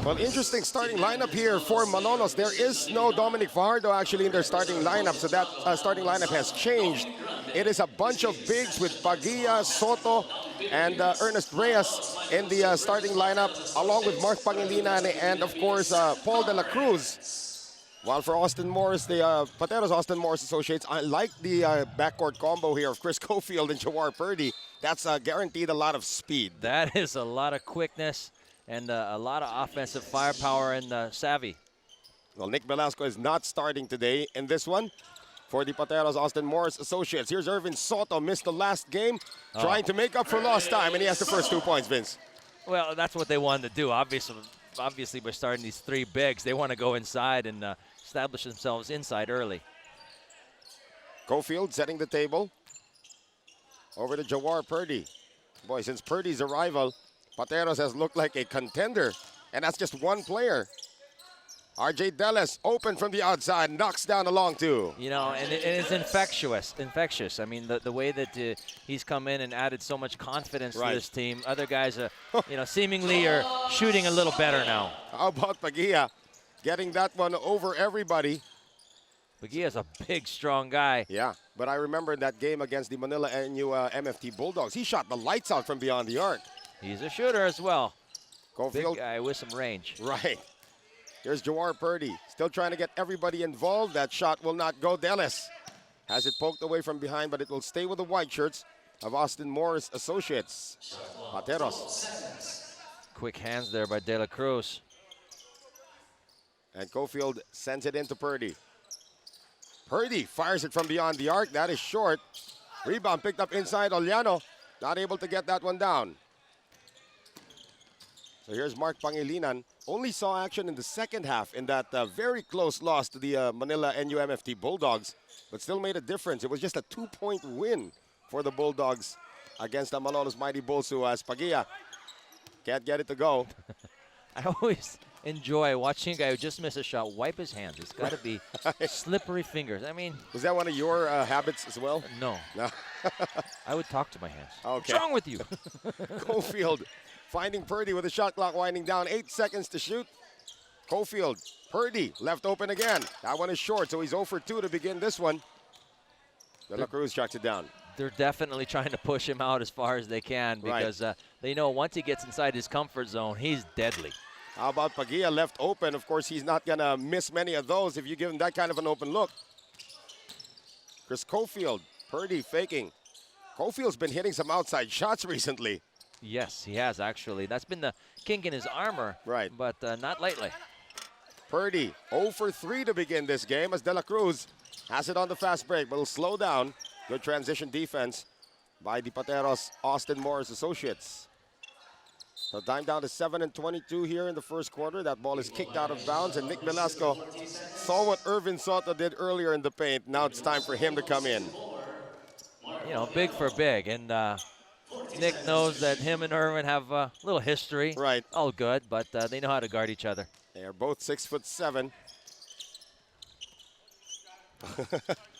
Well, interesting starting lineup here for Malolos. There is no Dominic Fajardo actually in their starting lineup, so that starting lineup has changed. It is a bunch of bigs with Pagia, Soto, and Ernest Reyes in the starting lineup, along with Mark Pangilinan and, of course, Paul De La Cruz. While for Austin Morris, the Pateros Austin Morris Associates, I like the backcourt combo here of Chris Cofield and Jawar Purdy. That's guaranteed a lot of speed. That is a lot of quickness and a lot of offensive firepower and savvy. Well, Nick Velasco is not starting today in this one for the Pateros Austin Morris Associates. Here's Irvin Soto, missed the last game, trying to make up for lost time, and he has the first 2 points, Vince. Well, that's what they wanted to do. Obviously, by starting these three bigs, they want to go inside and establish themselves inside early. Cofield setting the table. Over to Jawar Purdy. Boy, since Purdy's arrival, Pateros has looked like a contender, and that's just one player. RJ Deles open from the outside, knocks down a long two. You know, and it's infectious. I mean, the way that he's come in and added so much confidence to this team. Other guys, seemingly are shooting a little better now. How about Pagia getting that one over everybody? Pagia's a big, strong guy. Yeah, but I remember that game against the Manila NU MFT Bulldogs. He shot the lights out from beyond the arc. He's a shooter as well. Cofield. Big guy with some range. Right. Here's Jawar Purdy, still trying to get everybody involved. That shot will not go. Deles has it poked away from behind, but it will stay with the white shirts of Austin Morris Associates. Pateros. Quick hands there by De La Cruz. And Cofield sends it into Purdy. Purdy fires it from beyond the arc. That is short. Rebound picked up inside. Oliano not able to get that one down. So here's Mark Pangilinan. Only saw action in the second half in that very close loss to the Manila NUMFT Bulldogs, but still made a difference. It was just a 2-point win for the Bulldogs against the Malolos mighty Bulsu as Pagia can't get it to go. I always enjoy watching a guy who just missed a shot wipe his hands. It's got to be slippery fingers. I mean, was that one of your habits as well? No. No. I would talk to my hands. Okay. What's wrong with you? Cofield finding Purdy with the shot clock winding down. 8 seconds to shoot. Cofield, Purdy left open again. That one is short, so he's 0 for 2 to begin this one. De La Cruz tracks it down. They're definitely trying to push him out as far as they can because they know once he gets inside his comfort zone, he's deadly. How about Pagia left open? Of course, he's not going to miss many of those if you give him that kind of an open look. Chris Cofield, Purdy faking. Cofield's been hitting some outside shots recently. Yes, he has actually. That's been the kink in his armor, but not lately. Purdy 0 for 3 to begin this game as De La Cruz has it on the fast break, but will slow down. Good transition defense by the Pateros Austin Morris Associates. So time down to 7:22 here in the first quarter. That ball is kicked out of bounds, and Nick Velasco saw what Irvin Soto did earlier in the paint. Now it's time for him to come in. You know, big for big, and Nick knows that him and Irvin have a little history. Right. All good, but they know how to guard each other. They are both 6'7".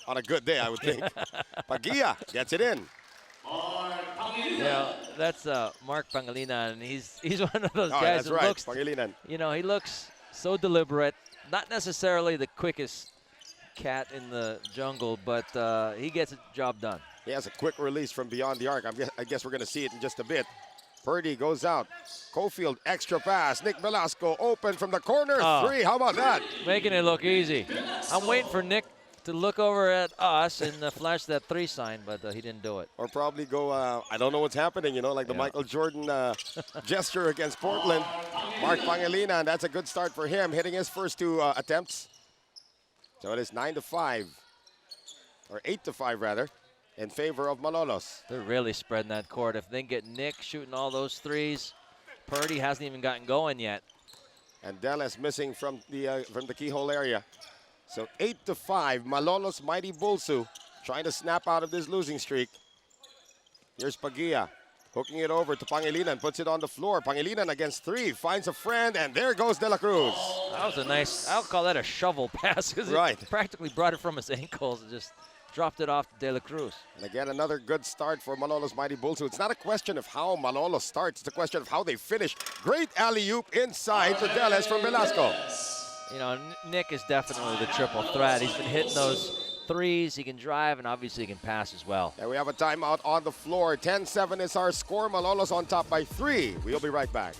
On a good day, I would think. Pagia gets it in. Yeah, that's Mark Pangilinan, and he's one of those guys that's that right. looks, Pangilinan. you know, he looks so deliberate. Not necessarily the quickest cat in the jungle, but he gets the job done. He has a quick release from beyond the arc. I guess we're going to see it in just a bit. Purdy goes out. Cofield, extra pass. Nick Velasco open from the corner. 3. How about that? Making it look easy. I'm waiting for Nick to look over at us and flash that 3 sign, but he didn't do it. Or probably go, I don't know what's happening, you know, like the Michael Jordan gesture against Portland. Mark Pangilinan, that's a good start for him, hitting his first 2 attempts. So it is 9-5, or 8-5 rather, in favor of Malolos. They're really spreading that court. If they can get Nick shooting all those 3s, Purdy hasn't even gotten going yet. And Deles missing from the keyhole area. So 8-5, Malolos mighty Bulsu trying to snap out of this losing streak. Here's Pagia hooking it over to Pangilinan, puts it on the floor. Pangilinan against 3, finds a friend, and there goes De La Cruz. That was a nice, I'll call that a shovel pass, because it practically brought it from his ankles and just dropped it off to De La Cruz. And again, another good start for Malolos Mighty Bulsu. It's not a question of how Malolos starts. It's a question of how they finish. Great alley-oop inside to Deles from Velasco. You know, Nick is definitely the triple threat. He's been hitting those threes. He can drive, and obviously he can pass as well. And we have a timeout on the floor. 10-7 is our score. Malolos on top by 3. We'll be right back.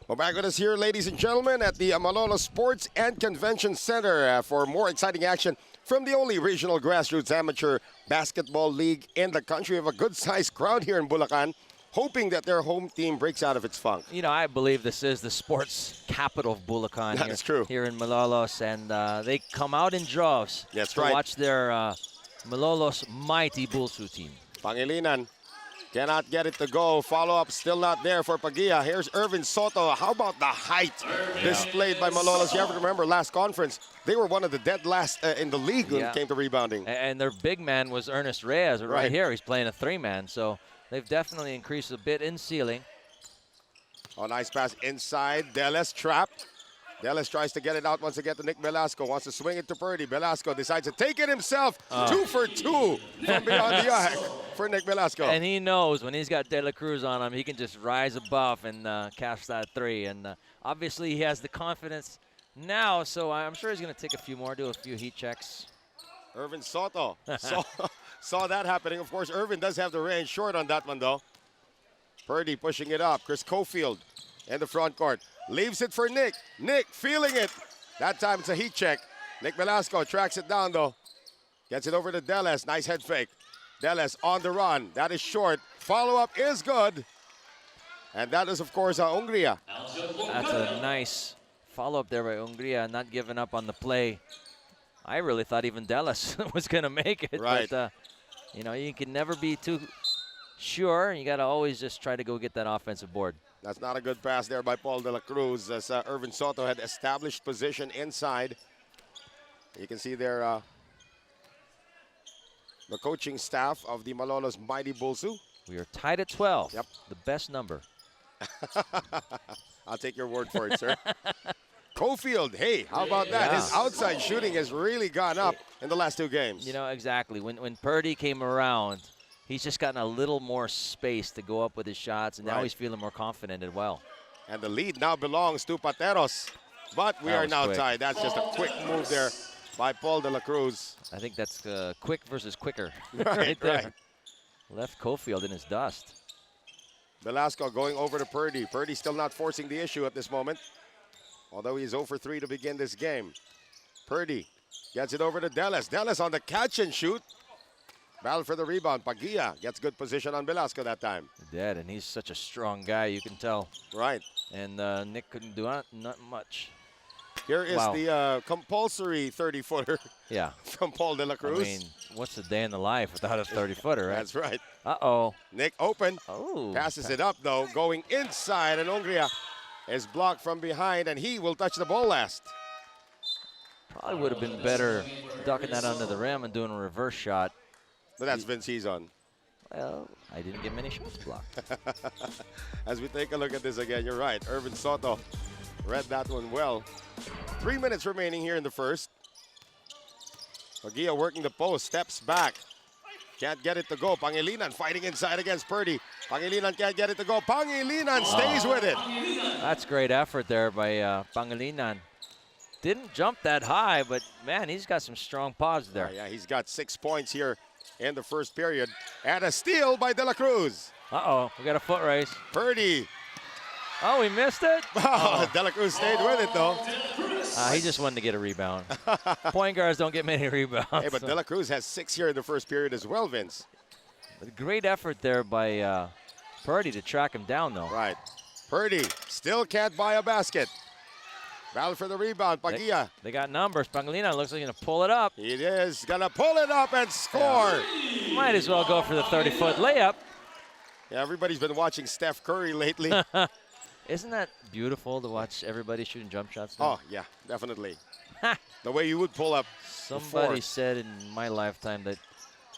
We're back with us here, ladies and gentlemen, at the Malolos Sports and Convention Center for more exciting action from the only regional grassroots amateur basketball league in the country. We have a good-sized crowd here in Bulacan, hoping that their home team breaks out of its funk. You know, I believe this is the sports capital of Bulacan. That is true. Here in Malolos, and they come out in droves That's to right. watch their Malolos Mighty Bulsu team. Pangilinan cannot get it to go. Follow-up still not there for Pagia. Here's Irvin Soto. How about the height displayed by Malolos? You have to remember last conference, they were one of the dead last in the league when it came to rebounding. And their big man was Ernest Reyes. Right here, he's playing a 3-man. So they've definitely increased a bit in ceiling. Oh, nice pass inside. Deles trapped. Deles tries to get it out once again to Nick Velasco. Wants to swing it to Purdy. Velasco decides to take it himself. 2 for 2 from beyond the arc for Nick Velasco. And he knows when he's got De La Cruz on him, he can just rise above and catch that 3. And obviously he has the confidence now, so I'm sure he's going to take a few more, do a few heat checks. Irvin Soto saw that happening. Of course, Irvin does have the range. Short on that one, though. Purdy pushing it up. Chris Cofield in the front court. Leaves it for Nick. Nick feeling it. That time it's a heat check. Nick Velasco tracks it down, though. Gets it over to Deles. Nice head fake. Deles on the run. That is short. Follow-up is good. And that is, of course, Ungria. That's a nice follow-up there by Ungria, not giving up on the play. I really thought even Deles was going to make it. Right. But, you know, you can never be too sure. You got to always just try to go get that offensive board. That's not a good pass there by Paul De La Cruz as Irvin Soto had established position inside. You can see there the coaching staff of the Malolos Mighty Bulsu. We are tied at 12. Yep. The best number. I'll take your word for it, sir. Cofield, hey, how about that? Yeah. His outside shooting has really gone up in the last 2 games. You know, exactly. When Purdy came around, he's just gotten a little more space to go up with his shots, and now he's feeling more confident as well. And the lead now belongs to Pateros. But we are now tied. That's just a quick move there by Paul De La Cruz. I think that's quick versus quicker. Right there. right. Left Cofield in his dust. Velasco going over to Purdy. Purdy still not forcing the issue at this moment, although he's 0 for 3 to begin this game. Purdy gets it over to Deles. Deles on the catch and shoot. Battle for the rebound. Pagia gets good position on Velasco that time. Dead, and he's such a strong guy, you can tell. Right. And Nick couldn't do not much. Here is the compulsory 30-footer from Paul De La Cruz. I mean, what's a day in the life without a 30-footer, right? That's right. Uh-oh. Nick open. Oh. Passes it up, though, going inside, and Ungria is blocked from behind, and he will touch the ball last. Probably would have been better ducking that under the rim and doing a reverse shot. But that's Vince Hizon. Well, I didn't get many shots blocked. As we take a look at this again, you're right. Irvin Soto read that one well. 3 minutes remaining here in the first. Pagia working the post, steps back. Can't get it to go. Pangilinan fighting inside against Purdy. Pangilinan can't get it to go. Pangilinan stays with it. That's great effort there by Pangilinan. Didn't jump that high, but man, he's got some strong paws there. Yeah, he's got 6 points here in the first period. And a steal by De La Cruz. Uh-oh, we got a foot race. Purdy. Oh, he missed it? Oh, De La Cruz stayed with it, though. He just wanted to get a rebound. Point guards don't get many rebounds. Hey, but De La Cruz has 6 here in the first period as well, Vince. Great effort there by Purdy to track him down, though. Right. Purdy still can't buy a basket. Battle for the rebound, Pagia. They got numbers. Pangilinan looks like he's going to pull it up. He is going to pull it up and score. Might as well go for the 30-foot layup. Yeah, everybody's been watching Steph Curry lately. Isn't that beautiful to watch everybody shooting jump shots now? Oh, yeah, definitely. The way you would pull up. Somebody said in my lifetime that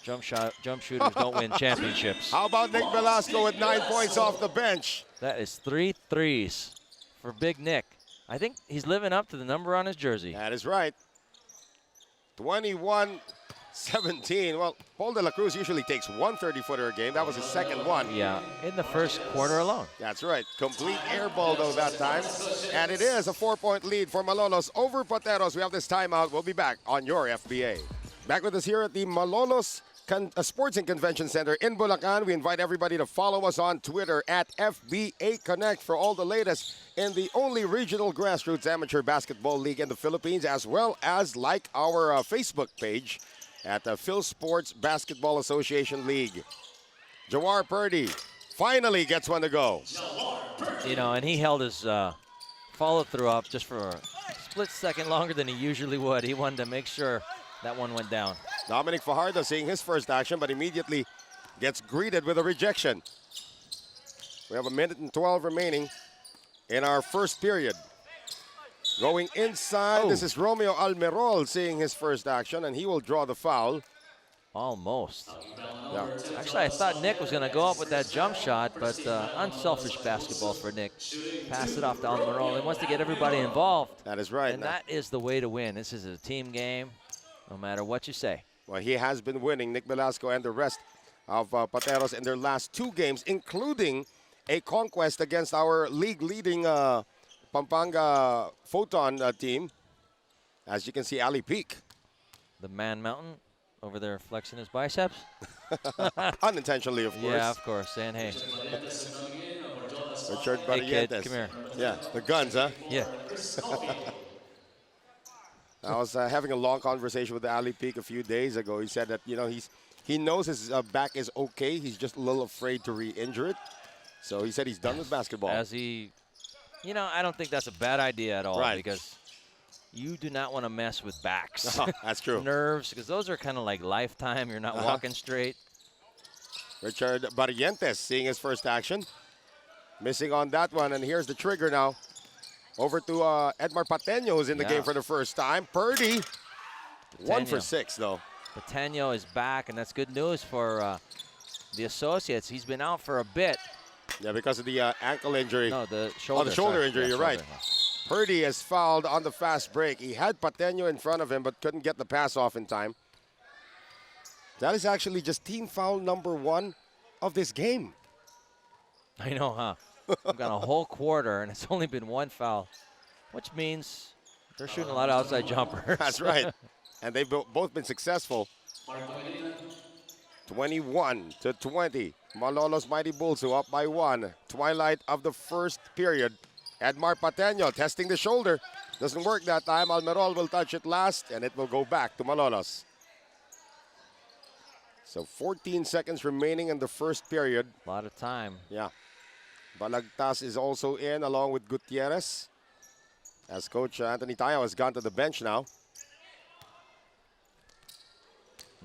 jump shooters don't win championships. How about Nick Velasco with 9 points off the bench? That is 3 threes for Big Nick. I think he's living up to the number on his jersey. That is right. 21 17. Well, Paul de la Cruz usually takes one 30-footer a game. That was his second one. Yeah, in the first quarter alone. That's right. Complete air ball, though, that time. And it is a 4-point lead for Malolos over Pateros. We have this timeout. We'll be back on your FBA. Back with us here at the Malolos Sports and Convention Center in Bulacan. We invite everybody to follow us on Twitter at FBA Connect for all the latest in the only regional grassroots amateur basketball league in the Philippines, as well as like our Facebook page at the Filsports Basketball Association League. Jawar Purdy finally gets one to go. You know, and he held his follow-through up just for a split second longer than he usually would. He wanted to make sure that one went down. Dominic Fajardo seeing his first action, but immediately gets greeted with a rejection. We have 1:12 remaining in our first period. Going inside, This is Romeo Almerol seeing his first action, and he will draw the foul. Almost. Yeah. Actually, I thought Nick was going to go up with that jump shot, but unselfish basketball for Nick. Pass it off to Almerol. He wants to get everybody involved. That is right. And that is the way to win. This is a team game, no matter what you say. Well, he has been winning, Nick Velasco and the rest of Pateros in their last 2 games, including a conquest against our league-leading Pampanga Photon team. As you can see, Ali Peak. The Man Mountain over there flexing his biceps. Unintentionally, of course. Yeah, of course. And hey. Richard Hey, kid, Barrientos. come here. Yeah, the guns, huh? Yeah. I was having a long conversation with Ali Peak a few days ago. He said that, you know, he knows his back is okay. He's just a little afraid to re-injure it. So he said he's done with basketball. As he, you know, I don't think that's a bad idea at all. Right. Because you do not want to mess with backs. Oh, that's true. Nerves, because those are kind of like lifetime. You're not walking straight. Richard Barrientos seeing his first action. Missing on that one, and here's the trigger now. Over to Edmar Pateño, who's in the game for the first time. Purdy, 1 for 6, though. Pateño is back, and that's good news for the Associates. He's been out for a bit. Yeah, because of the ankle injury. No, the shoulder. Oh, the shoulder injury, yeah, you're right. Purdy is fouled on the fast break. He had Pateño in front of him, but couldn't get the pass off in time. That is actually just team foul number 1 of this game. I know, huh? We've got a whole quarter, and it's only been 1 foul, which means they're shooting a lot of outside jumpers. That's right. And they've both been successful. 21-20. Malolos Mighty Bulsu up by 1. Twilight of the first period. Edmar Pateño testing the shoulder. Doesn't work that time. Almerol will touch it last, and it will go back to Malolos. So 14 seconds remaining in the first period. A lot of time. Yeah. Balagtas is also in along with Gutierrez. As Coach Anthony Tayo has gone to the bench now.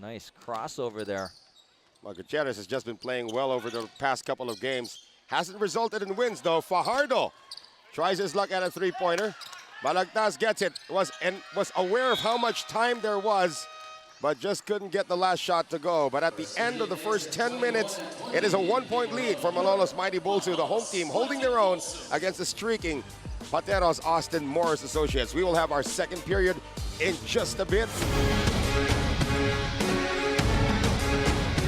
Nice crossover there. Well, Gutierrez has just been playing well over the past couple of games. Hasn't resulted in wins, though. Fajardo tries his luck at a three-pointer. Balagtas gets it. Was aware of how much time there was, but just couldn't get the last shot to go. But at the end of the first 10 minutes, it is a 1-point lead for Malolos Mighty Bulsu, the home team, holding their own against the streaking Pateros Austin Morris Associates. We will have our second period in just a bit.